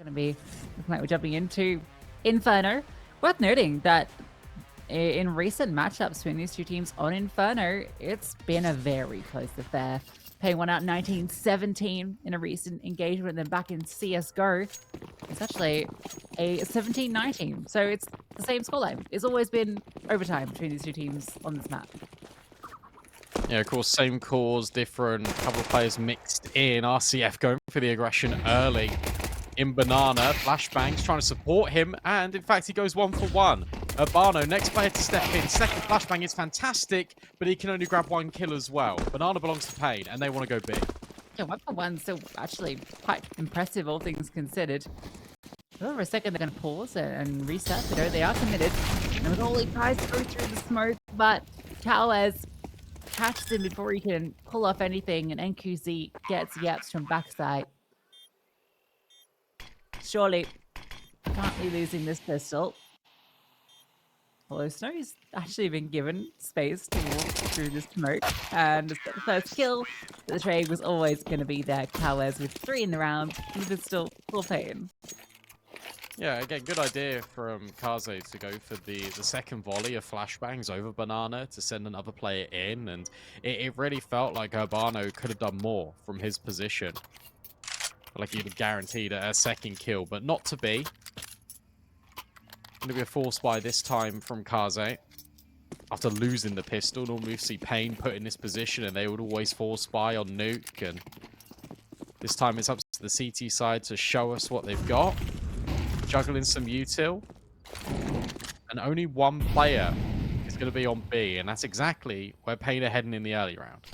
Going to be looking like we're jumping into Inferno. Worth noting that in recent matchups between these two teams on Inferno, it's been a very close affair. paiN won out 19-17 in a recent engagement, and then back in CSGO, it's actually a 17-19. So it's the same scoreline. It's always been overtime between these two teams on this map. Yeah, of course, same cause, different couple of players mixed in. RCF going for the aggression early in Banana. Flashbang's trying to support him, and in fact, he goes 1-for-1. Urbano, next player to step in. Second Flashbang is fantastic, but he can only grab 1 kill as well. Banana belongs to paiN, and they want to go big. Yeah, 1-for-1, so actually quite impressive, all things considered. For a second, they're going to pause and reset, but they are committed. And with all he tries to go through the smoke, but yepz catches him before he can pull off anything, and NQZ gets yepz from backside. Surely can't be losing this pistol. Although Snow's actually been given space to walk through the smoke and the first kill. But the trade was always going to be there. yepz with 3 in the round, even still full paiN. Yeah, again, good idea from Kaze to go for the second volley of flashbangs over Banana to send another player in, and it really felt like Urbano could have done more from his position. Like he'd have guaranteed a second kill, but not to be. Going to be a force buy this time from Kaze. After losing the pistol, normally we see paiN put in this position, and they would always force buy on Nuke, and this time it's up to the CT side to show us what they've got. Juggling some util, and only one player is going to be on B, and that's exactly where paiN are heading in the early round.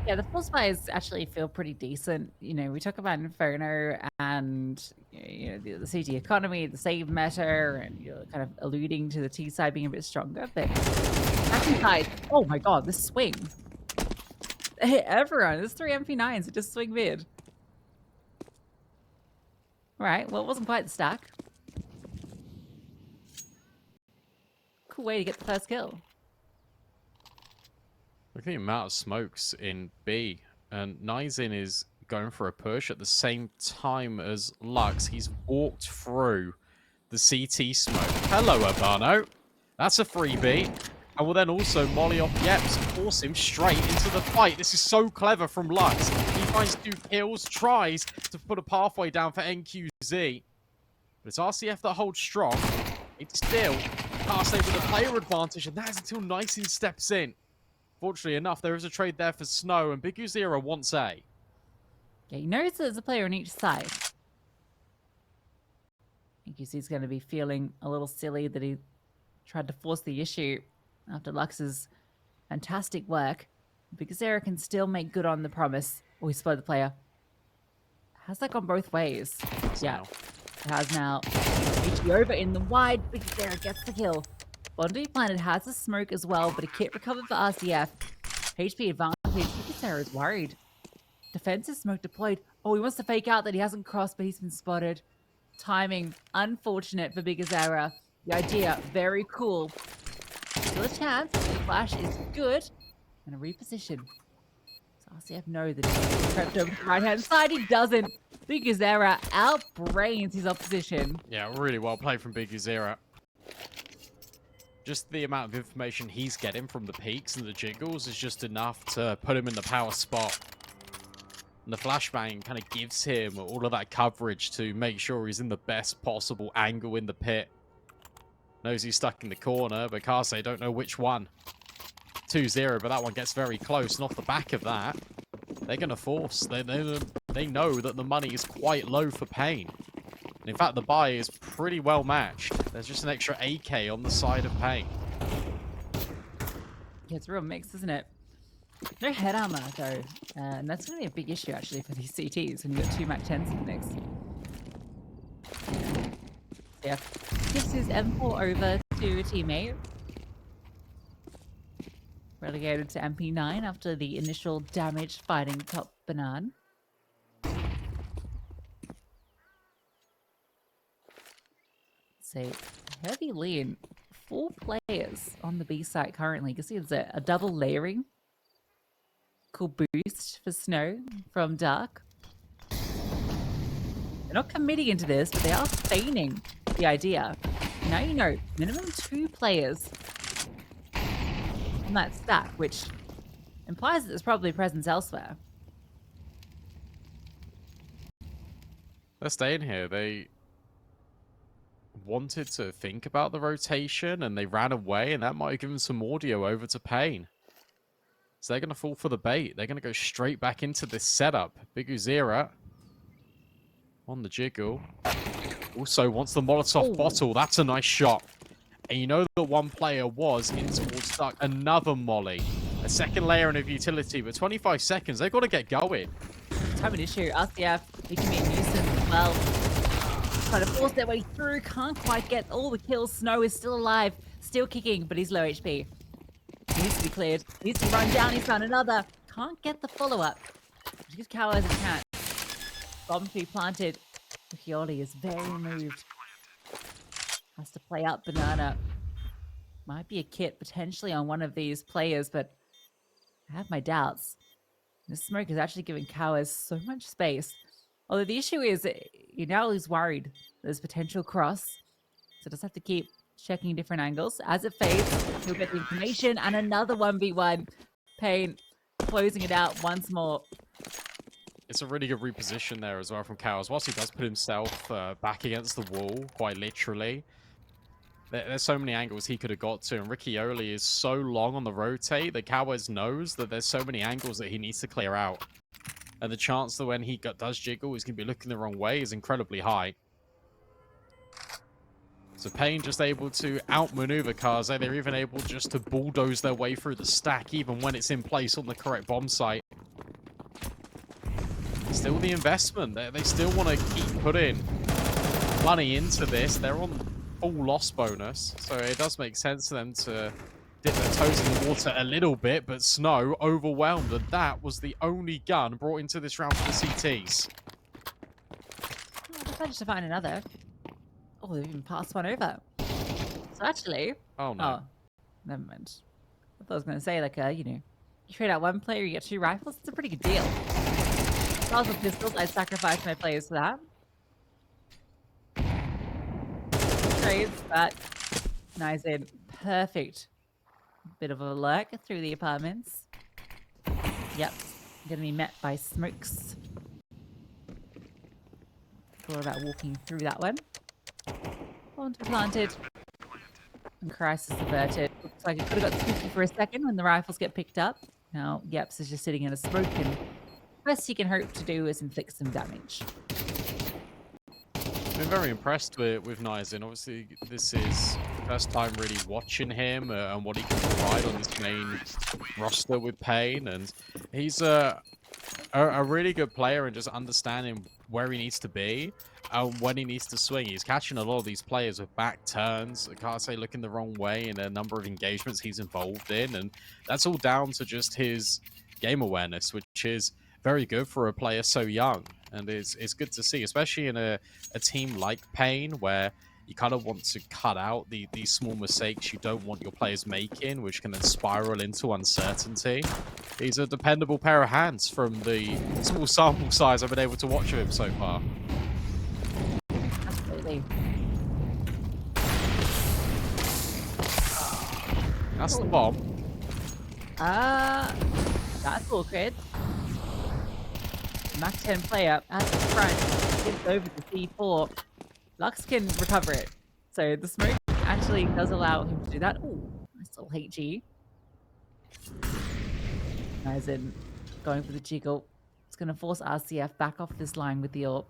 Yeah, the force buys actually feel pretty decent. You know, we talk about Inferno and the CT economy, the save meta, and you're kind of alluding to the T side being a bit stronger. But second side, oh my god, this swing! They hit everyone. There's 3 MP9s that just swing mid. Right, well, it wasn't quite the stack. Cool way to get the first kill. Look at the amount of smokes in B. And Nizin is going for a push at the same time as Lux. He's walked through the CT smoke. Hello, Urbano. That's a freebie. And will then also molly off yepz and force him straight into the fight. This is so clever from Lux. He finds 2 kills, tries to put a pathway down for NQZ. But it's RCF that holds strong. It's still can't stay with the player advantage, and that is until Nizin steps in. Fortunately enough, there is a trade there for Snow, and Big U0 wants A. Yeah, he knows there's a player on each side. NQZ's going to be feeling a little silly that he tried to force the issue after Lux's fantastic work. Big U0 can still make good on the promise. Oh, he spotted the player. Has that gone both ways? Yeah, it has now. HG over in the wide. Big U0 gets the kill. Bondi Planet has a smoke as well, but a kit recovered for RCF. HP advantage. Big U0 is worried. Defensive smoke deployed. Oh, he wants to fake out that he hasn't crossed, but he's been spotted. Timing unfortunate for Big U0. The idea very cool. Still a chance. The flash is good. And a reposition. So RCF know that he's prepped over to the right-hand side. He doesn't. Big U0 outbrains his opposition. Yeah, really well played from Big U0. Just the amount of information he's getting from the peaks and the jiggles is just enough to put him in the power spot. And the flashbang kind of gives him all of that coverage to make sure he's in the best possible angle in the pit. Knows he's stuck in the corner, but Kaze don't know which one. 2-0, but that one gets very close. And off the back of that, they're going to force. They know that the money is quite low for paiN. And in fact, the buy is pretty well matched. There's just an extra AK on the side of paiN. Yeah, it's a real mix, isn't it? No head armor, though. And that's going to be a big issue, actually, for these CTs when you've got 2 Mac 10s in the mix. Yeah. Gives his M4 over to a teammate. Relegated to MP9 after the initial damage fighting top Banana. So, heavy lean. 4 players on the B site currently. You can see it's a double layering. Cool boost for Snow from Dark. They're not committing into this, but they are feigning the idea. Now you know, minimum 2 players on that stack, which implies that there's probably presence elsewhere. They're staying here. They wanted to think about the rotation and they ran away, and that might have given some audio over to paiN. So they're going to fall for the bait. They're going to go straight back into this setup. Big Uzira on the jiggle. Also wants the Molotov bottle. That's a nice shot. And you know that one player was in towards Duck. Another molly. A second layer of utility, but 25 seconds. They've got to get going. Time an issue. RCF, he can be a nuisance as well. Trying to force their way through. Can't quite get all the kills. Snow is still alive. Still kicking, but he's low HP. He needs to be cleared. He needs to run down. He's found another. Can't get the follow-up. Gives Cowers a chance. Bomb to be planted. Ukioli is very moved. Has to play out Banana. Might be a kit potentially on one of these players, but I have my doubts. This smoke is actually giving Cowers so much space. Although the issue is, you now is worried there's potential cross. So just have to keep checking different angles. As it fades, he'll get the information, and another 1v1. paiN closing it out once more. It's a really good reposition there as well from Cowers. Whilst he does put himself back against the wall, quite literally, there's so many angles he could have got to, and Riccioli is so long on the rotate that Cowers knows that there's so many angles that he needs to clear out. And the chance that when he does jiggle, he's going to be looking the wrong way is incredibly high. So paiN just able to outmaneuver Kaze. They're even able just to bulldoze their way through the stack, even when it's in place on the correct bomb site. Still the investment. They still want to keep putting money into this. They're on full loss bonus, so it does make sense for them to dip their toes in the water a little bit, but Snow overwhelmed, and that was the only gun brought into this round for the CTs. Oh, they've managed to find another. Oh, they've even passed one over. So actually... Oh, no. Oh, never mind. I thought I was going to say, like, you know, you trade out one player, you get 2 rifles. It's a pretty good deal. If I was with pistols, I'd sacrifice my players for that. Trades, but nice in. Perfect. Bit of a lurk through the apartments. Yep. Gonna be met by smokes. Thought about walking through that one. Bomb to be planted. And crisis averted. Looks like it could have got spooky for a second when the rifles get picked up. Now, yepz is just sitting in a smoke, and best he can hope to do is inflict some damage. I've been very impressed with Nizin. Obviously, this is the first time really watching him and what he can provide on this main roster with paiN. And he's a really good player and just understanding where he needs to be and when he needs to swing. He's catching a lot of these players with back turns. I can't say looking the wrong way in a number of engagements he's involved in. And that's all down to just his game awareness, which is very good for a player so young. And it's good to see, especially in a team like paiN, where you kind of want to cut out these small mistakes you don't want your players making, which can then spiral into uncertainty. He's a dependable pair of hands from the small sample size I've been able to watch of him so far. Absolutely. That's the bomb. That's awkward. Mac 10 player at the front gives over to C4. Lux can recover it. So the smoke actually does allow him to do that. Ooh, nice little HG. As in going for the jiggle. It's going to force RCF back off this line with the AWP.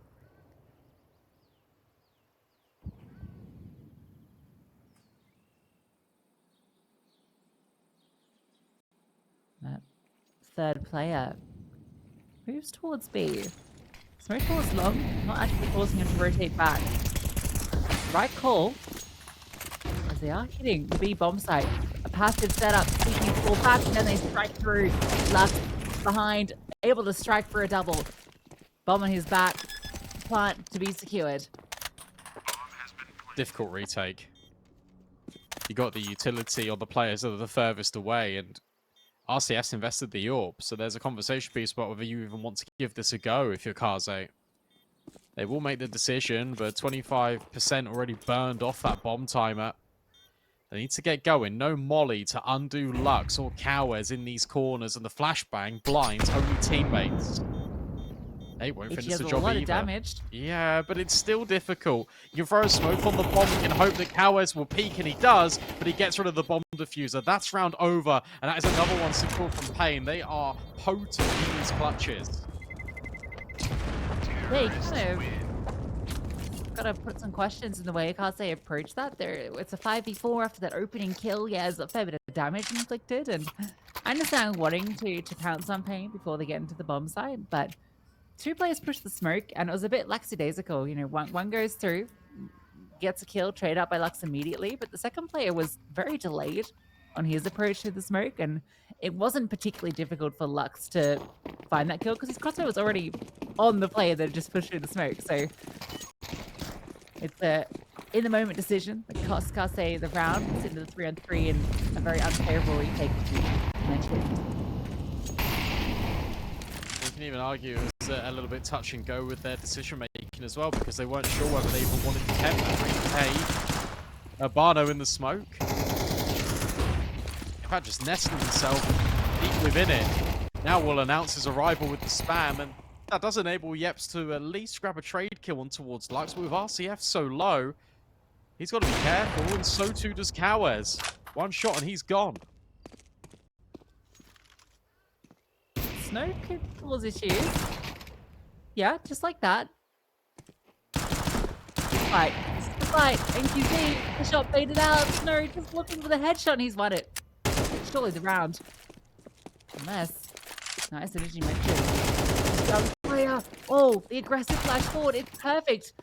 That third player moves towards B. Smoke force long, not actually forcing him to rotate back. Right call, as they are hitting the B bomb site. A passive setup, seeking to fall back, and then they strike through. Lux behind, able to strike for a double. Bomb on his back, plant to be secured. Difficult retake. You got the utility on the players that are the furthest away, and RCS invested the AWP, so there's a conversation piece about whether you even want to give this a go if you're Kaze. They will make the decision, but 25% already burned off that bomb timer. They need to get going. No molly to undo Lux or Cowers in these corners, and the flashbang blinds only teammates. They won't finish the job a lot either. of damage. Yeah, but it's still difficult. You can throw a smoke on the bomb, you can hope that Cowers will peek, and he does, but he gets rid of the bomb diffuser. That's round over, and that is another one secured from paiN. They are potent in these clutches. They kind of gotta put some questions in the way Kaze approach that. It's a 5v4 after that opening kill. Yeah, there's a fair bit of damage inflicted, and I understand wanting to pounce on paiN before they get into the bomb site, but two players push the smoke, and it was a bit lackadaisical. You know, one goes through, gets a kill, trade out by Lux immediately, but the second player was very delayed on his approach to the smoke, and it wasn't particularly difficult for Lux to find that kill because his crossbow was already on the player that just pushed through the smoke. So it's a in-the-moment decision that cost Kaze the round. It's into the 3-on-3 and a very unfavorable retake, as you mentioned. You can even argue it was a little bit touch and go with their decision making as well, because they weren't sure whether they even wanted to tempt that 3K. Barno in the smoke. In fact, just nesting himself deep within it. Now will announce his arrival with the spam, and that does enable yepz to at least grab a trade kill on towards Lux. But with RCF so low, he's got to be careful, and so too does Cowers. One shot and he's gone. Snow could cause issues. Yeah, just like that. Fight. Fight. NQC. The shot faded out. Snow just looking for the headshot and he's won it. Surely the round. Unless. Nice energy mentioned. Player. Oh, the aggressive flash forward. It's perfect.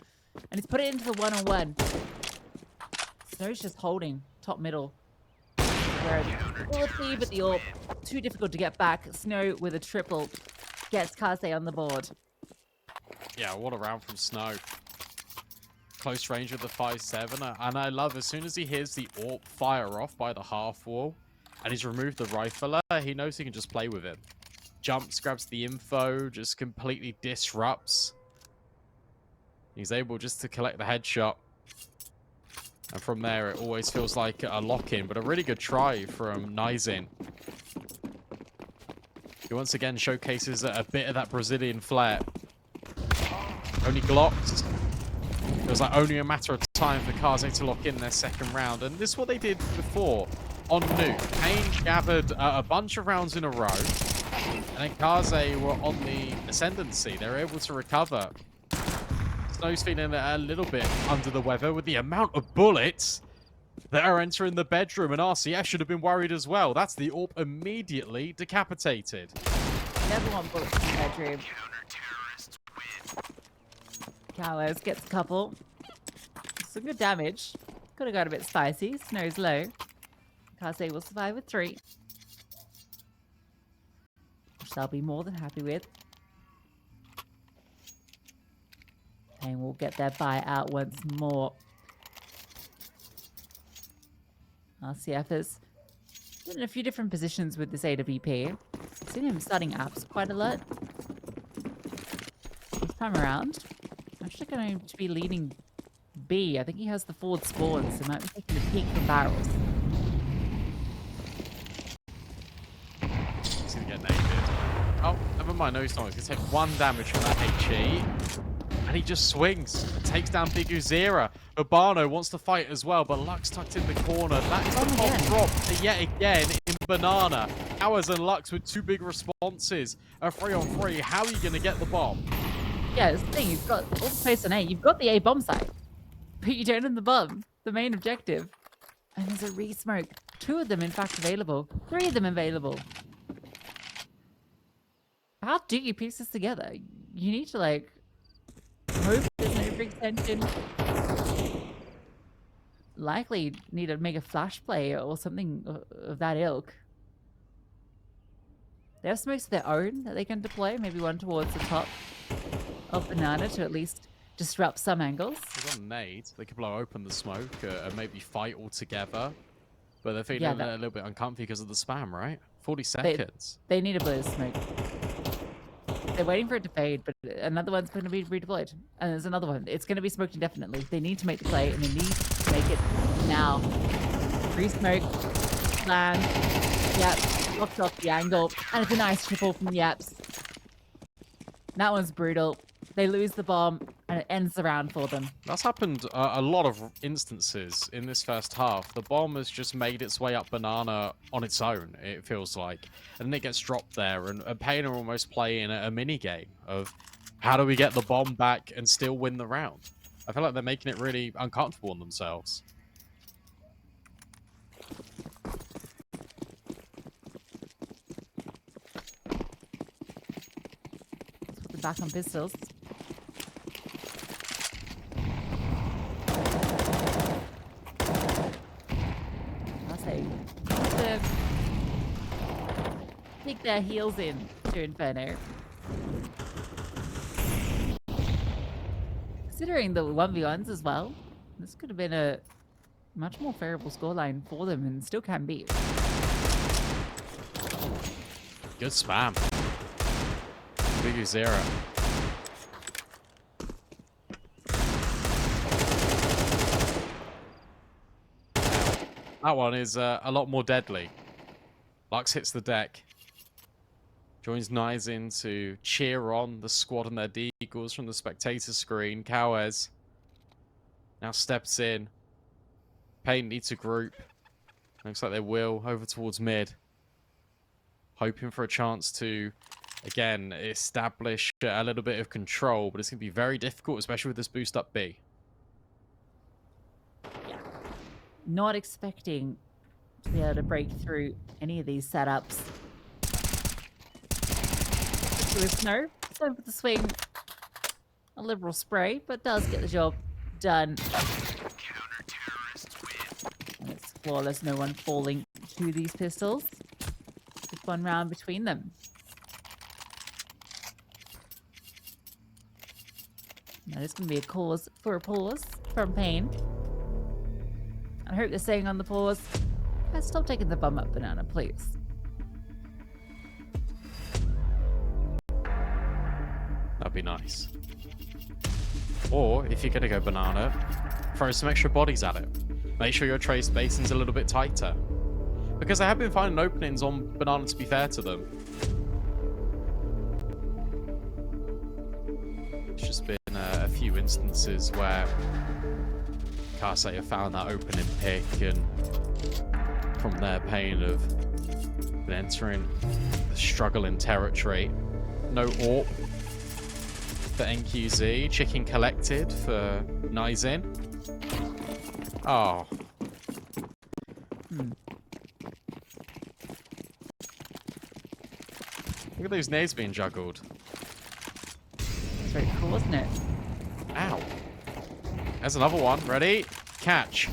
And he's put it into the one-on-one. Snow's just holding top middle. Where the ability, but the AWP too difficult to get back. Snow with a triple gets Kaze on the board. Yeah, what a round from Snow. Close range with the 5-7, and I love as soon as he hears the AWP fire off by the half wall, and he's removed the rifler, he knows he can just play with it. Jumps, grabs the info, just completely disrupts. He's able just to collect the headshot. And from there, it always feels like a lock-in, but a really good try from Nizin. He once again showcases a bit of that Brazilian flair. Only Glocks. It was like only a matter of time for Kaze to lock in their second round. And this is what they did before on Nuke. paiN gathered a bunch of rounds in a row. And then Kaze were on the ascendancy. They were able to recover. Snow's feeling a little bit under the weather with the amount of bullets that are entering the bedroom, and RCF should have been worried as well. That's the AWP immediately decapitated. Never want bullets in the bedroom. Cowers gets a couple. Some good damage. Could have got a bit spicy. Snow's low. Kaze will survive with 3. Which they'll be more than happy with. And we'll get their buy out once more. RCF is in a few different positions with this AWP. I've seen him starting apps quite a lot. This time around, I'm actually going to be leading B. I think he has the forward spawn, so might be taking a peek from barrels. He's gonna get naked. Oh, never mind. No, he's not. He's gonna take 1 damage from that HE. And he just swings and takes down Big Uzira. Urbano wants to fight as well, but Lux tucked in the corner. That is the top drop yet again in Banana. Cowers and Lux with 2 big responses. A 3-on-3. How are you going to get the bomb? Yeah, it's the thing. You've got all the space on A. You've got the A bomb site, but you don't have the bomb, the main objective. And there's a re-smoke. 2 of them, in fact, available. 3 of them available. How do you piece this together? You need to, like, hope there's no big tension. Likely need to make a flash play or something of that ilk. They have smokes of their own that they can deploy, maybe one towards the top of Banana to at least disrupt some angles. They've got a nade. They could blow open the smoke and maybe fight all together. But they're feeling a little bit uncomfy because of the spam, right? 40 seconds. They need a blue smoke. They're waiting for it to fade, but another one's going to be redeployed. And there's another one. It's going to be smoked indefinitely. They need to make the play, and they need to make it now. Free smoke. Land. Yep. Blocks off the angle. And it's a nice triple from yepz. That one's brutal. They lose the bomb, and it ends the round for them. That's happened a lot of instances in this first half. The bomb has just made its way up banana on its own, it feels like. And then it gets dropped there, and paiN are almost playing a mini-game of how do we get the bomb back and still win the round? I feel like they're making it really uncomfortable on themselves. Let's put them back on pistols. Dig their heels in to Inferno. Considering the 1v1s as well, this could have been a much more favorable scoreline for them and still can be. Good spam. Big Zero. That one is a lot more deadly. Lux hits the deck. Joins Nice in to cheer on the squad and their deagles from the spectator screen. Cowes now steps in. paiN needs a group. Looks like they will over towards mid. Hoping for a chance to, again, establish a little bit of control, but it's going to be very difficult, especially with this boost up B. Yeah. Not expecting to be able to break through any of these setups. With snow, so with the swing, a liberal spray, but does get the job done. And it's flawless, no one falling to these pistols. Just one round between them. Now this can be a cause for a pause from paiN. I hope they're staying on the pause. Guys, stop taking the bum up banana, please. That'd be nice. Or, if you're going to go banana, throw some extra bodies at it. Make sure your trade spacing's a little bit tighter. Because I have been finding openings on banana, to be fair to them. It's just been a few instances where Case have found that opening pick, and from there paiN have been entering the struggling territory. No AWP for NQZ. Chicken collected for Nizin. Oh. Look at those nades being juggled. That's very cool, wasn't it? Ow. There's another one. Ready? Catch.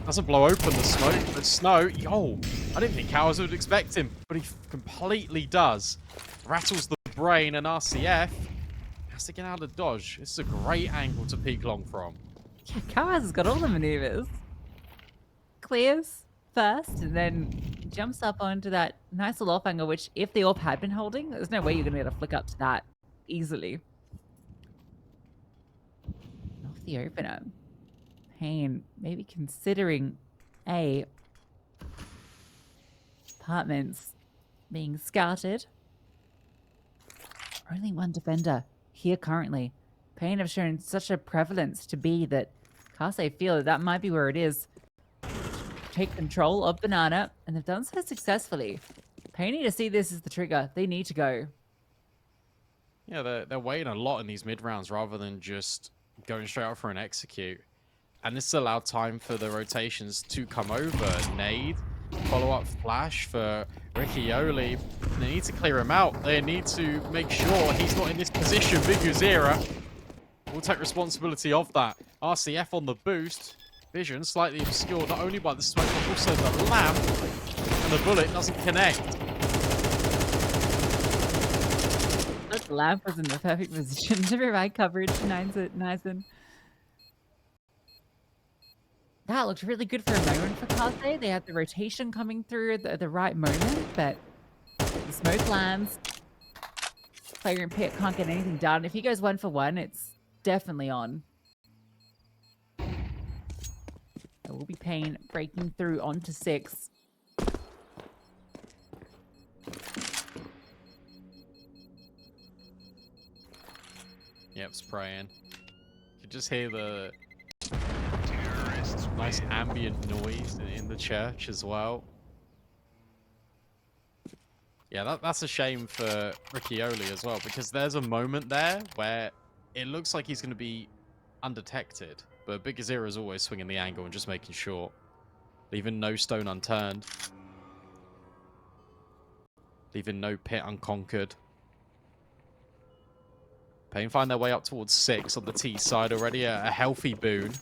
Doesn't blow open the smoke, but snow. Yo, I didn't think Cowes would expect him, but he completely does. Rattles the brain, and RCF has to get out of dodge. This is a great angle to peek long from. Yeah, Cowes has got all the maneuvers. Clears first, and then jumps up onto that nice little off angle, which if the AWP had been holding, there's no way you're going to get a flick up to that easily. Off the opener. paiN maybe considering A, apartments being scouted. Only one defender here currently. paiN have shown such a prevalence to B that Case feel that that might be where it is. Take control of banana, and they've done so successfully. paiN need to see this as the trigger. They need to go. Yeah, they're waiting a lot in these mid rounds rather than just going straight out for an execute. And this allowed time for the rotations to come over. Nade, follow-up flash for Riccioli. They need to clear him out. They need to make sure he's not in this position. Big Uzera will take responsibility of that. RCF on the boost. Vision slightly obscured not only by the smoke but also the lamp. And the bullet doesn't connect. The lamp was in the perfect position to provide coverage to Nizin. That looked really good for a moment for Case. They had the rotation coming through at the right moment, but the smoke lands. Player in pit can't get anything done. If he goes 1 for 1, it's definitely on. It will be paiN breaking through onto 6. Yep's praying. You can just hear the nice ambient noise in the church as well. Yeah, that's a shame for Riccioli as well, because there's a moment there where it looks like he's going to be undetected, but Big Azira is always swinging the angle and just making sure, leaving no stone unturned, leaving no pit unconquered. paiN find their way up towards 6 on the T side already, a healthy boon.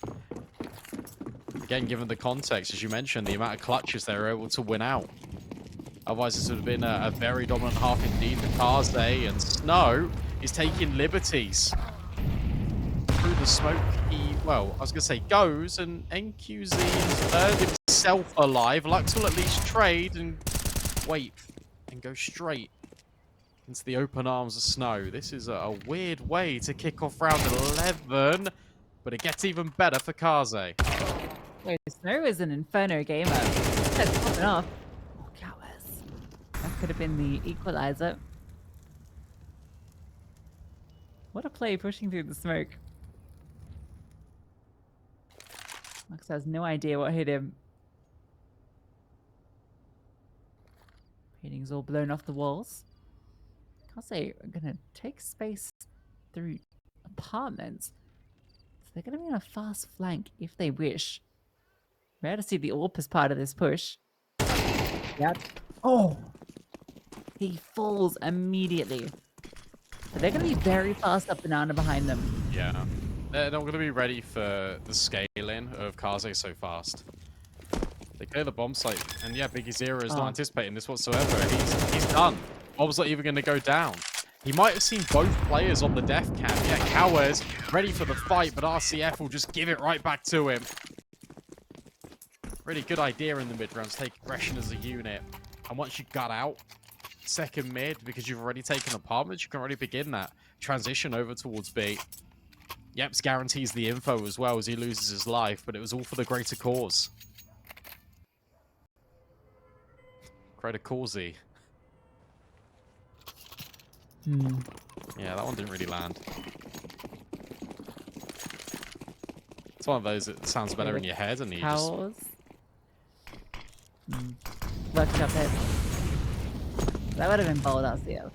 Again, given the context, as you mentioned, the amount of clutches they were able to win out. Otherwise, this would have been a very dominant half indeed for Kaze, and Snow is taking liberties. Through the smoke, well, I was going to say goes, and NQZ has earned himself alive. Lux will at least trade and wait and go straight into the open arms of Snow. This is a weird way to kick off round 11, but it gets even better for Kaze. Snow is an Inferno gamer. That's popping off. Oh, cowards. That could have been the equalizer. What a play pushing through the smoke. Lux has no idea what hit him. Painting's all blown off the walls. Kaze are going to take space through apartments. So they're going to be on a fast flank if they wish. Rare to see the AWP as part of this push. Yep. Oh! He falls immediately. But they're going to be very fast up banana behind them. Yeah. They're not going to be ready for the scaling of Kaze so fast. They clear the bomb site, and yeah, Big Azira is not anticipating this whatsoever. He's done. Bomb's not even going to go down. He might have seen both players on the def cam. Yeah, Cowards ready for the fight, but RCF will just give it right back to him. Really good idea in the mid rounds, take aggression as a unit. And once you gut out second mid, because you've already taken apartments, you can already begin that transition over towards B. Yepz guarantees the info as well as he loses his life, but it was all for the greater cause. Greater causey. Yeah, that one didn't really land. It's one of those that sounds better in your head, and you just... Worked up it. That would have been bold RCF.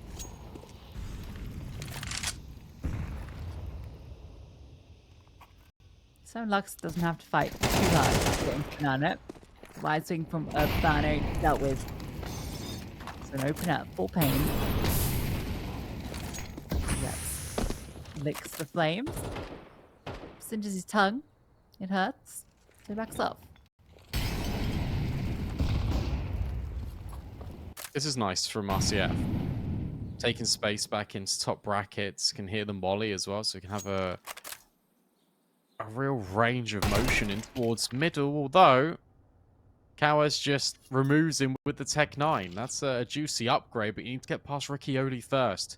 So Lux doesn't have to fight too hard. Banana. Wide swing from Urbano dealt with. So an open up for paiN. Yes. Licks the flames. Singes his tongue. It hurts. So he backs off. This is nice from RCF. Taking space back into top brackets. Can hear the molly as well, so we can have a real range of motion in towards middle, although Cowards just removes him with the Tech 9. That's a juicy upgrade, but you need to get past Riccioli first.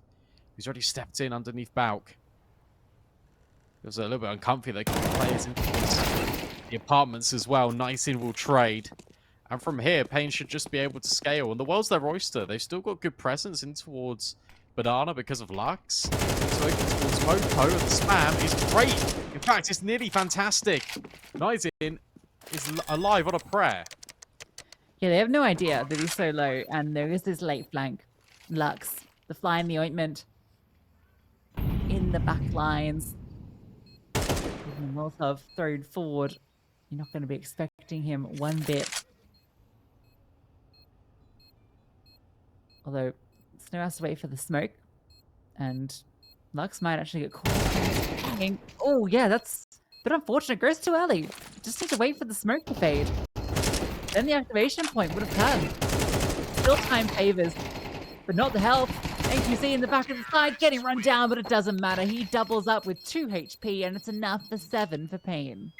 He's already stepped in underneath Bauk. It was a little bit uncomfy. They can players into the apartments as well. Nice in will trade. And from here, paiN should just be able to scale. And the world's their oyster. They've still got good presence in towards Banana because of Lux. So open towards Mopo, and the spam is great. In fact, it's nearly fantastic. Nizin is alive on a prayer. Yeah, they have no idea that he's so low, and there is this late flank. Lux, the fly in the ointment, in the back lines. Molotov thrown forward. You're not going to be expecting him one bit. Although, Snow has to wait for the smoke, and Lux might actually get caught. Oh, yeah, that's a bit unfortunate. Goes too early. Just need to wait for the smoke to fade. Then the activation point would have come. Still time favors, but not the health. NQC in the back of the side getting run down, but it doesn't matter. He doubles up with 2 HP, and it's enough for 7 for paiN.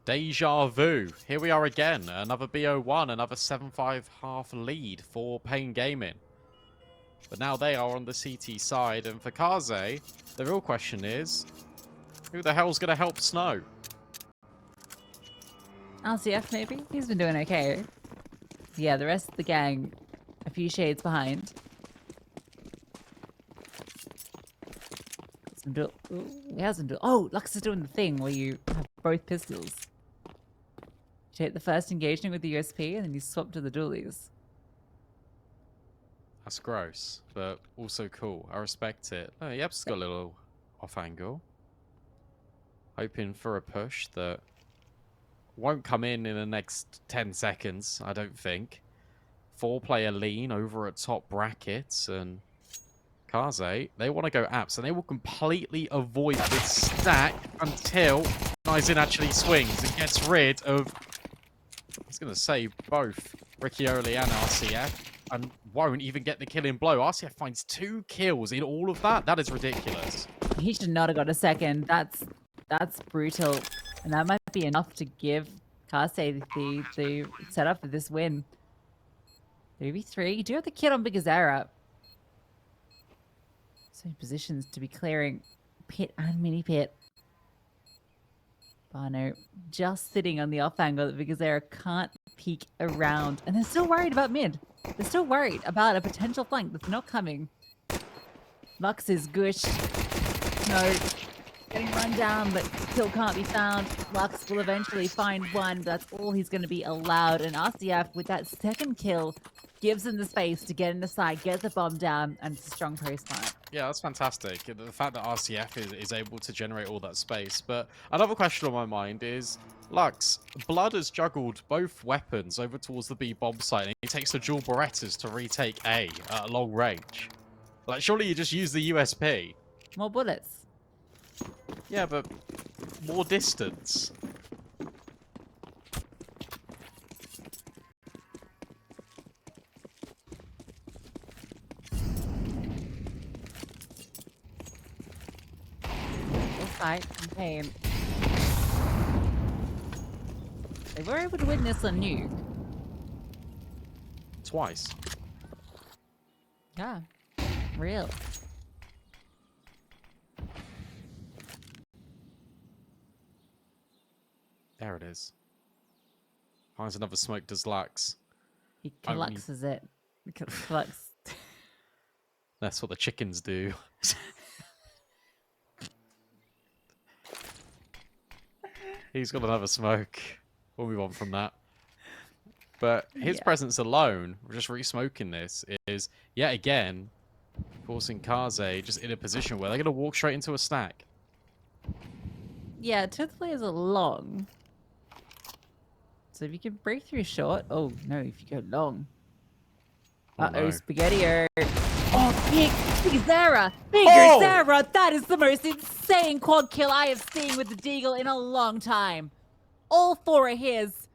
Deja vu. Here we are again. Another BO1, another 7-5 half lead for paiN Gaming. But now they are on the CT side. And for Kaze, the real question is, who the hell's going to help Snow? LCF maybe? He's been doing okay. Yeah, the rest of the gang, a few shades behind. He hasn't do. Oh, Lux is doing the thing where you have both pistols. You take the first engagement with the USP and then you swap to the dualies. That's gross, but also cool. I respect it. Oh, yepz got a little off angle. Hoping for a push that won't come in the next 10 seconds, I don't think. 4-player lean over at top brackets, and Kaze, they want to go apps, and they will completely avoid this stack until Nizin actually swings and gets rid of, I was going to say, both Riccioli and RCF, and won't even get the killing blow. RCF finds 2 kills in all of that. That is ridiculous. He should not have got a second. That's brutal. And that might be enough to give Kaze the setup for this win. 3v3. You do have the kid on Bigazera. So many positions to be clearing pit and mini pit. bano just sitting on the off angle that Bigazera can't peek around. And they're still worried about mid. They're still worried about a potential flank that's not coming. Lux is gush. No. Getting run down, but kill can't be found. Lux will eventually find one, but that's all he's going to be allowed. And RCF, with that second kill, gives him the space to get in the side, get the bomb down, and it's a strong post plant. Yeah, that's fantastic. The fact that RCF is able to generate all that space. But another question on my mind is, Lux, Blood has juggled both weapons over towards the B bomb site, and he takes the dual Berettas to retake A at long range. Like, surely you just use the USP. More bullets. Yeah, but more distance. Fight and paiN. They were able to win this on nuke. Twice. Yeah. Real. There it is. Finds another smoke, does Lux. He colluxes it. Lux. That's what the chickens do. He's got another smoke. We'll move on from that. But his presence alone, just re-smoking this, is yet again forcing Kaze just in a position where they're going to walk straight into a stack. Yeah, 2 players are long. So if you can break through short, oh no, if you go long. Uh-oh, no. Spaghetti-o. Oh, big Zara! Bigger Zara! That is the most insane quad kill I have seen with the Deagle in a long time. All 4 are his.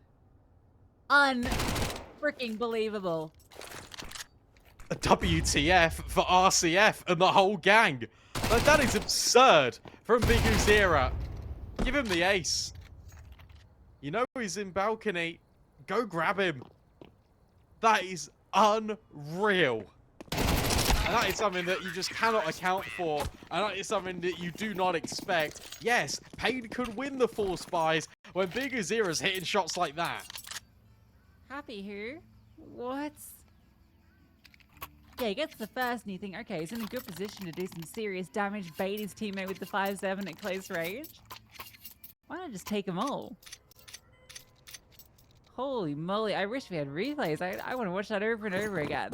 Un-freaking believable. A WTF for RCF and the whole gang. Like, that is absurd from Big Uzira. Give him the ace. You know he's in balcony. Go grab him. That is unreal. And that is something that you just cannot account for. And that is something that you do not expect. Yes, paiN could win the 4 spies when Big Uzira's hitting shots like that. Happy who? What? Yeah, he gets the first and you think, okay, he's in a good position to do some serious damage, bait his teammate with the 5-7 at close range. Why not just take them all? Holy moly, I wish we had replays. I want to watch that over and over again.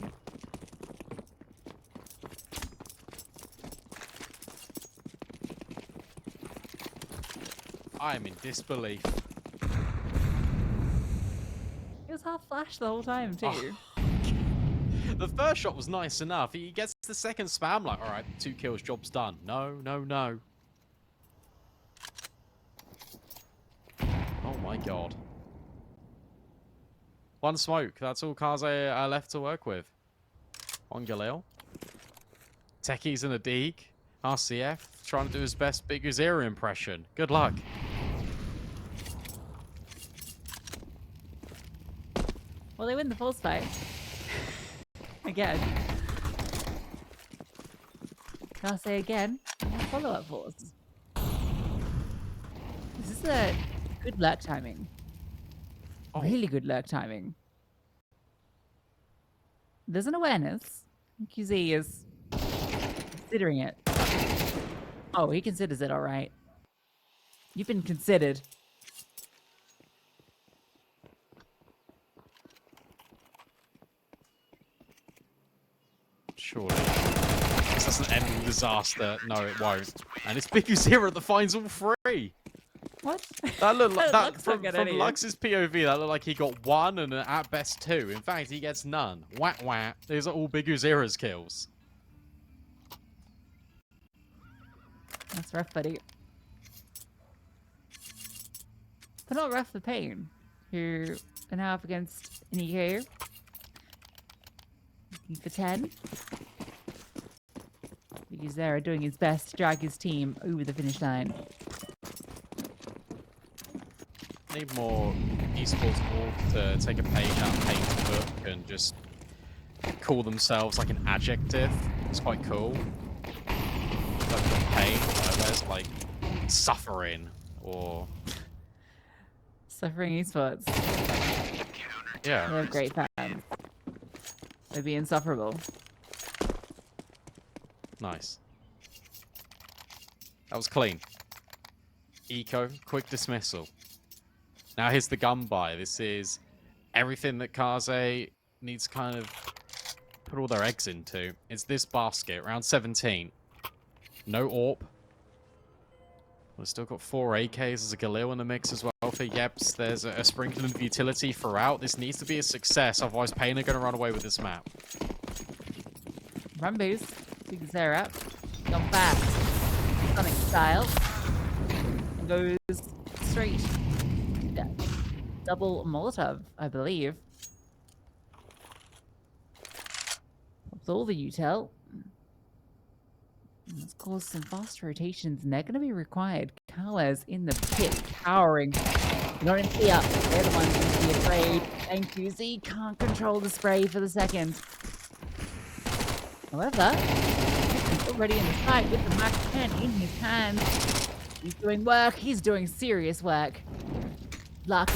I am in disbelief. He was half flash the whole time too. Oh. The first shot was nice enough. He gets the second spam, like, alright, 2 kills, job's done. No, no, no. Oh my god. 1 smoke. That's all Kaze left to work with. On Galil. Techies in a Deeg. RCF trying to do his best Big Uzira impression. Good luck. Well, they win the force fight. Again. I'll say again, follow-up force. This is a good lurk timing. Oh. Really good lurk timing. There's an awareness. QZ is considering it. Oh, he considers it all right. You've been considered. Surely. This doesn't end in disaster. No, it won't. And it's Big Zero that finds all three. What? That looked like that from any. Lux's POV. That looked like he got one and at best two. In fact, he gets none. Wah wah. These are all Big Zero's kills. That's rough, buddy. But not rough for paiN, who are now up against Nico. Looking for 10. Because they're doing his best to drag his team over the finish line. Need more esports org to take a page out of paiN's book and just call themselves like an adjective. It's quite cool. Like paiN, there's like suffering or Suffering esports. yeah. They have great fans. They'd be insufferable. Nice. That was clean. Eco, quick dismissal. Now here's the gun buy. This is everything that Kaze needs to kind of put all their eggs into. It's this basket, round 17. No AWP. We've still got 4 AKs. There's a Galil in the mix as well for yepz. There's a sprinkling of utility throughout. This needs to be a success, otherwise paiN are going to run away with this map. Run boost. Big Zero up. Gone fast. Sonic style. And goes straight. Yeah. Double Molotov, I believe. Pops all the util. Let's cause some fast rotations, and they're going to be required. Kala's in the pit, cowering. Not in fear. They're the ones going to be afraid. And QZ can't control the spray for the second. However, he's already in the fight with the Mac 10 in his hand. He's doing work. He's doing serious work. Lux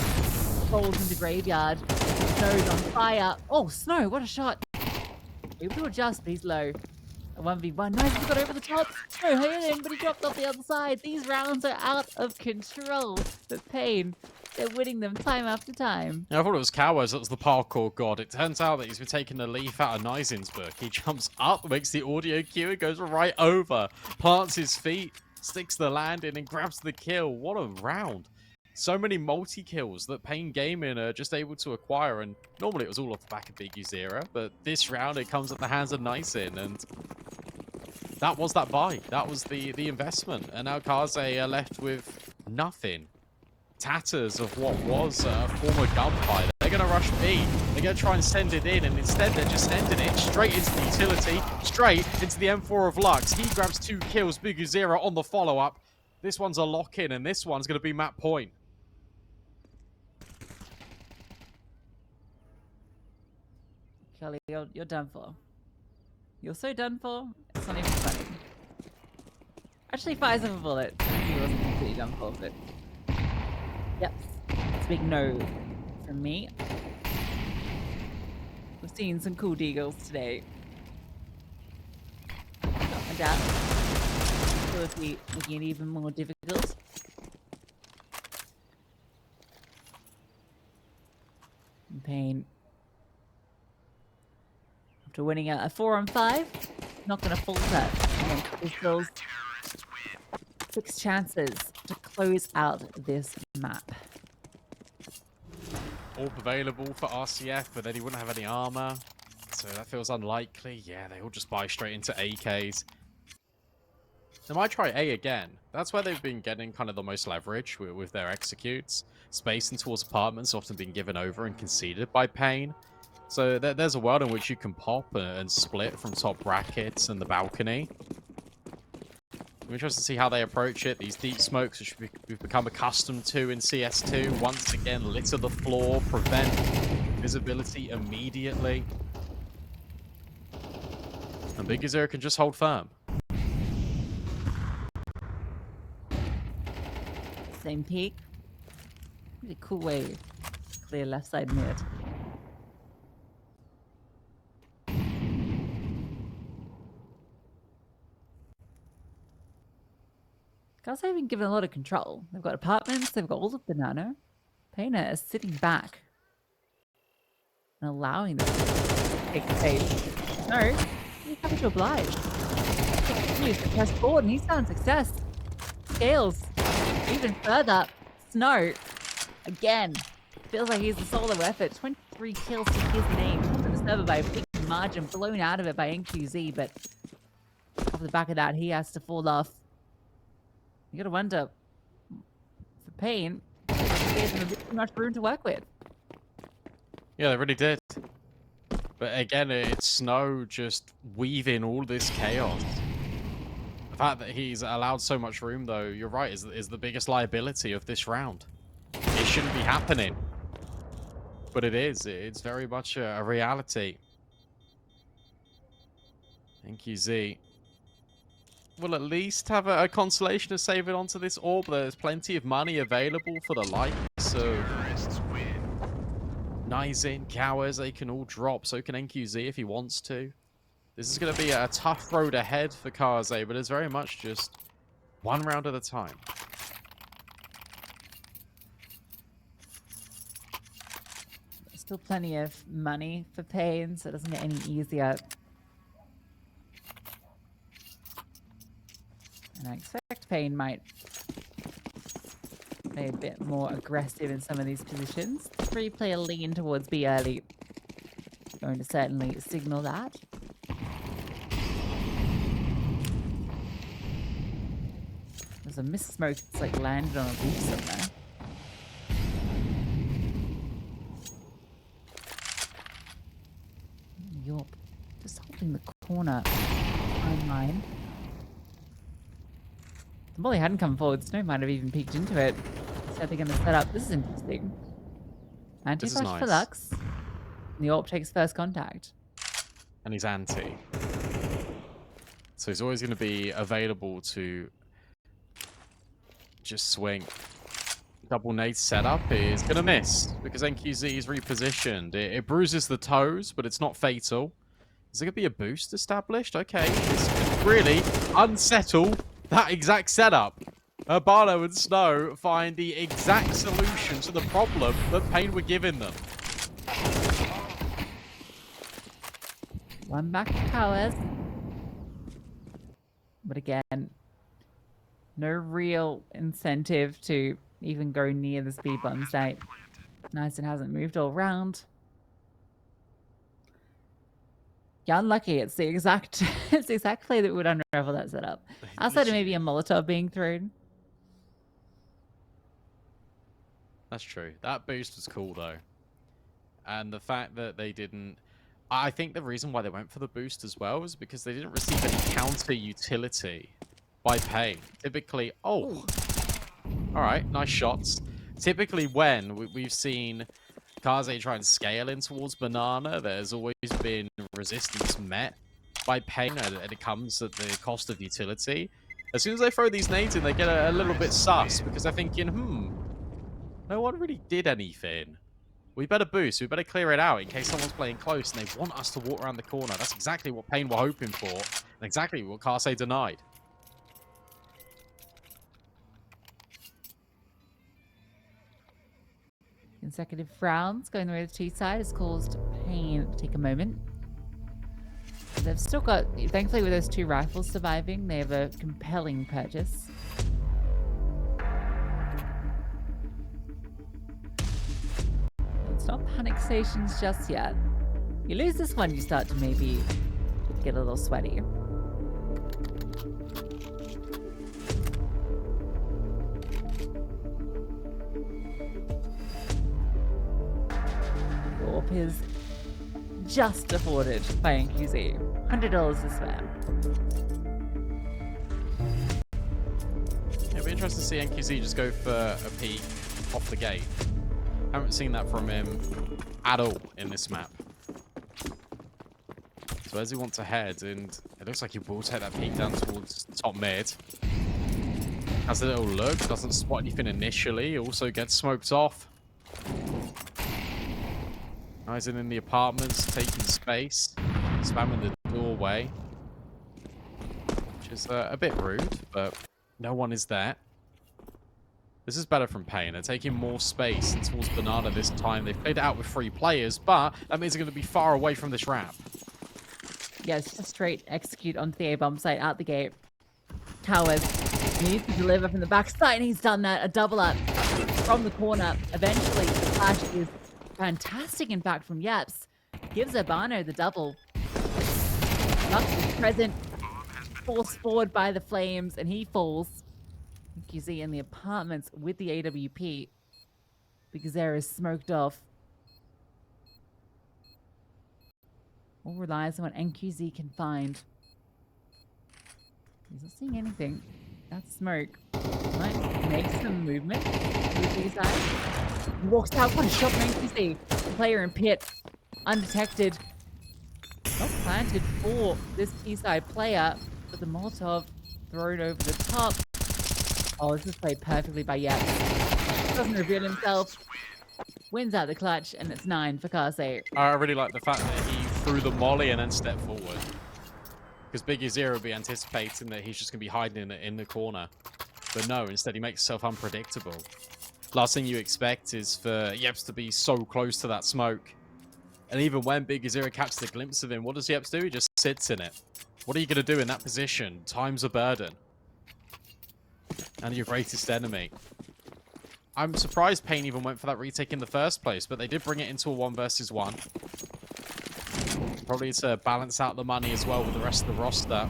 falls into graveyard. Snow's on fire. Oh, Snow, what a shot. Able to adjust, but he's low. A 1v1. Nice, he got over the top. No hit him, but he dropped off the other side. These rounds are out of control. But paiN, they're winning them time after time. Yeah, I thought it was Cowers that was the parkour god. It turns out that he's been taking a leaf out of Nizin's book. He jumps up, makes the audio cue, and goes right over. Plants his feet, sticks the landing, and grabs the kill. What a round. So many multi-kills that paiN Gaming are just able to acquire, and normally it was all off the back of Big Zero, but this round it comes at the hands of Nizin, and that was that buy. That was the investment, and now Kaze are left with nothing. Tatters of what was a former gunfight. They're going to rush B. They're going to try and send it in, and instead they're just sending it straight into the utility, straight into the M4 of Lux. He grabs 2 kills, Big Zero on the follow-up. This one's a lock-in, and this one's going to be map point. Kelly, you're done for. You're so done for, it's not even funny. Actually, fires of a bullet. He wasn't completely done for, but... Yep. It's a big no from me. We've seen some cool deagles today. Not my doubt. Ability making it even more difficult. And paiN. After winning a 4-on-5, not going to falter against pistols. 6 chances to close out this map. AWP available for RCF, but then he wouldn't have any armor. So that feels unlikely. Yeah, they all just buy straight into AKs. They might try A again. That's where they've been getting kind of the most leverage with their executes. Space in towards apartments often been given over and conceded by paiN. So there's a world in which you can pop and split from top brackets and the balcony. I'm interested to see how they approach it. These deep smokes, which we've become accustomed to in CS2, once again litter the floor, prevent visibility immediately. And Big Azura can just hold firm. Same peak. Really cool way to clear left side mid. Guys have been given a lot of control. They've got apartments, they've got all of Banana. paiN is sitting back and allowing them to take the stage. No, he's having to oblige. Continues to press forward and he's found success. Scales even further. Snow again. Feels like he's a solo effort. 23 kills to his name. Comes in the server by a big margin, blown out of it by NQZ, but off the back of that, he has to fall off. You gotta wonder for paiN, there's a bit too much room to work with. Yeah, they really did. But again, it's Snow just weaving all this chaos. The fact that he's allowed so much room, though, you're right, is the biggest liability of this round. It shouldn't be happening. But it is. It's very much a reality. NQZ will at least have a consolation of saving onto this orb. There's plenty of money available for the likes of Nizin, Cowers. They can all drop. So can NQZ if he wants to. This is going to be a tough road ahead for Kaze, but it's very much just one round at a time. There's still plenty of money for paiN, so it doesn't get any easier. And I expect paiN might play a bit more aggressive in some of these positions. 3-player lean towards B early. Going to certainly signal that. There's a mist smoke that's like landed on a roof somewhere. Yup. Just holding the corner online. The Molly hadn't come forward. Snow might have even peeked into it. So they're going to set up. This is interesting. Anti-flash for Lux. And the AWP takes first contact. And he's anti. So he's always going to be available to just swing. Double nade setup is going to miss because NQZ is repositioned. It bruises the toes, but it's not fatal. Is there going to be a boost established? Okay, this could really unsettle that exact setup. Urbano and Snow find the exact solution to the problem that paiN were giving them. One back to Powers. But again, no real incentive to even go near the speed bomb site. Nice, it hasn't moved all around. Yeah, unlucky. It's the exact play that would unravel that setup. Outside of maybe a Molotov being thrown. That's true. That boost was cool though. And the fact that they didn't... I think the reason why they went for the boost as well is because they didn't receive any counter utility by paiN. Typically... Oh! Alright, nice shots. Typically when we've seen Kaze try and scale in towards Banana, there's always been resistance met by paiN, and it comes at the cost of utility. As soon as they throw these nades in, they get a little bit sus, because they're thinking, no one really did anything. We better boost, we better clear it out in case someone's playing close and they want us to walk around the corner. That's exactly what paiN were hoping for, and exactly what Kaze denied. Consecutive rounds going the way of the T-side has caused paiN to take a moment. They've still got, thankfully with those 2 rifles surviving, they have a compelling purchase. It's not panic stations just yet. You lose this one, you start to maybe get a little sweaty. AWP is just afforded by NQZ. $100 to spare. It'll be interesting to see NQZ just go for a peek off the gate. Haven't seen that from him at all in this map. So where's he want to head? And it looks like he will take that peek down towards top mid. Has a little look, doesn't spot anything initially, also gets smoked off. Guys in the apartments, taking space, spamming the doorway. Which is a bit rude, but no one is there. This is better from paiN. They're taking more space and towards Banana this time. They've played it out with 3 players, but that means they're going to be far away from this ramp. Yeah, it's just straight execute onto the A-bomb site out the gate. Towers needs to deliver from the backside, and he's done that. A double up from the corner. Eventually, the flash is fantastic, in fact, from yepz. Gives Urbano the double. Lux is present, forced forward by the flames, and he falls. You see in the apartments with the AWP because there is smoked off. All relies on what NQZ can find. He's not seeing anything. That's smoke. Might make some movement to the B side. He walks out, one shot from NQZ. The player in pit, undetected. Not planted for this B side player, but the Molotov thrown over the top. Oh, this is played perfectly by yepz. Doesn't reveal himself. Wins out the clutch, and it's 9 for Kaze. I really like the fact that he threw the molly and then stepped forward. Because Biggie Zero would be anticipating that he's just going to be hiding in the corner. But no, instead he makes himself unpredictable. Last thing you expect is for yepz to be so close to that smoke. And even when Biggie Zero catches a glimpse of him, what does yepz do? He just sits in it. What are you going to do in that position? Time's a burden. And your greatest enemy. I'm surprised paiN even went for that retake in the first place, but they did bring it into a 1 versus 1. Probably to balance out the money as well with the rest of the roster.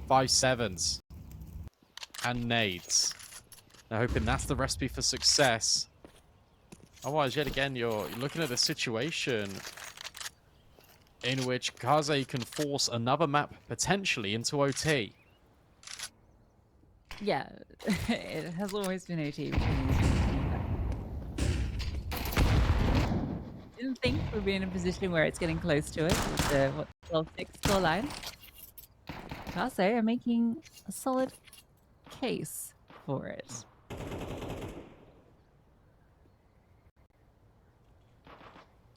5 7s. And nades. They're hoping that's the recipe for success. Otherwise, yet again, you're looking at a situation in which Kaze can force another map potentially into OT. Yeah, it has always been OT. Didn't think we'd be in a position where it's getting close to it. With the 12-6 scoreline. Kaze are making a solid case for it.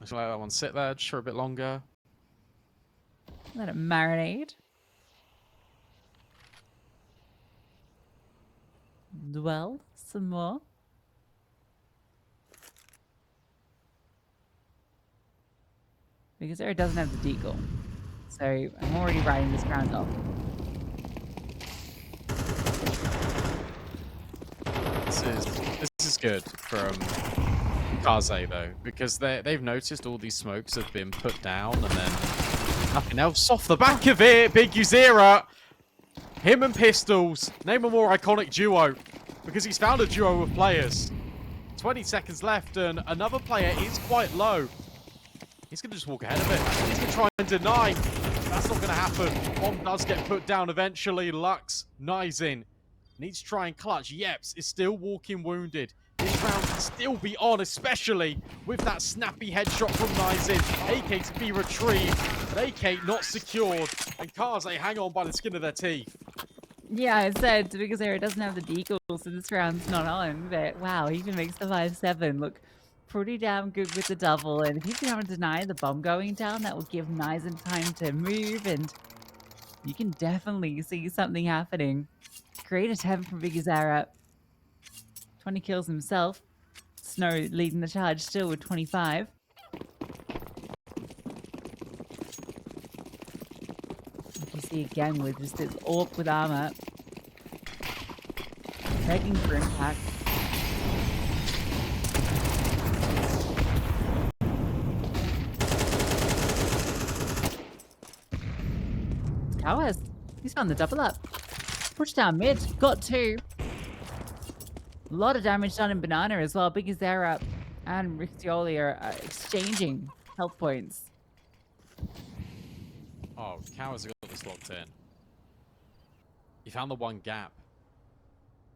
I should let that one sit there just for a bit longer. Let it marinate. Dwell some more. Because Eric doesn't have the deagle. So I'm already writing this round off. This is good from Kaze though, because they've noticed all these smokes have been put down and then nothing else off the back of it. Big Uzera, him and Pistols, name a more iconic duo, because he's found a duo of players. 20 seconds left and another player is quite low. He's going to just walk ahead of it. He's going to try and deny. That's not going to happen. Bomb does get put down eventually. Lux, Nizin, needs to try and clutch. yepz is still walking wounded. This round can still be on, especially with that snappy headshot from Nizin. AK to be retrieved, but AK not secured. And Kaze hang on by the skin of their teeth. Yeah, I said because Eric doesn't have the deagle, so this round's not on. But wow, he even makes the 5-7 look pretty damn good with the double. And if he's going to deny the bomb going down, that will give Nizin time to move. And you can definitely see something happening. Great attempt from Big Zara. 20 kills himself. Snow leading the charge still with 25. You see again with just this AWP with armor. Begging for impact. Towers. He's found the double up. Push down mid. Got 2. A lot of damage done in Banana as well. Big Zara and Riccioli are exchanging health points. Oh, Cowards have got this locked in. He found the one gap.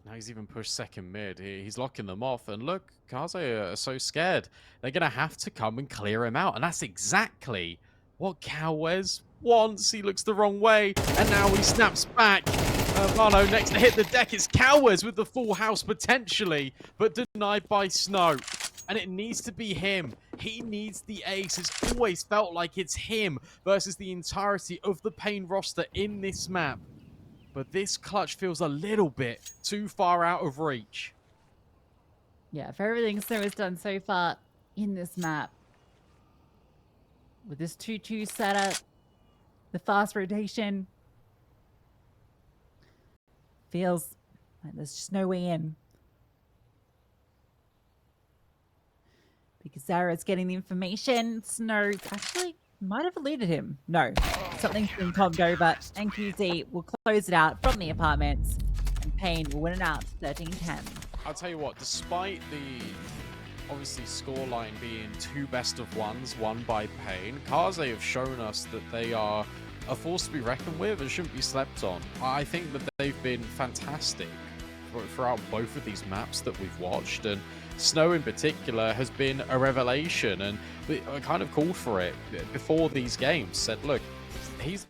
Now he's even pushed second mid. He's locking them off. And look, Kaze are so scared. They're going to have to come and clear him out. And that's exactly what Calwez wants. He looks the wrong way. And now he snaps back. Marno next to hit the deck. It's Calwez with the full house potentially, but denied by Snow. And it needs to be him. He needs the ace. It's always felt like it's him versus the entirety of the paiN roster in this map. But this clutch feels a little bit too far out of reach. Yeah, for everything Snow has done so far in this map, with this 2-2 setup, the fast rotation, feels like there's just no way in. Because Zara's getting the information. Snow actually might have eluded him. No, something's been combed over. NQZ will close it out from the apartments, and paiN will win it out 13-10. I'll tell you what, despite the obviously scoreline being 2 best of ones won by paiN, Kaze have shown us that they are a force to be reckoned with and shouldn't be slept on. I think that they've been fantastic throughout both of these maps that we've watched, and Snow in particular has been a revelation, and I kind of called for it before these games, said look, he's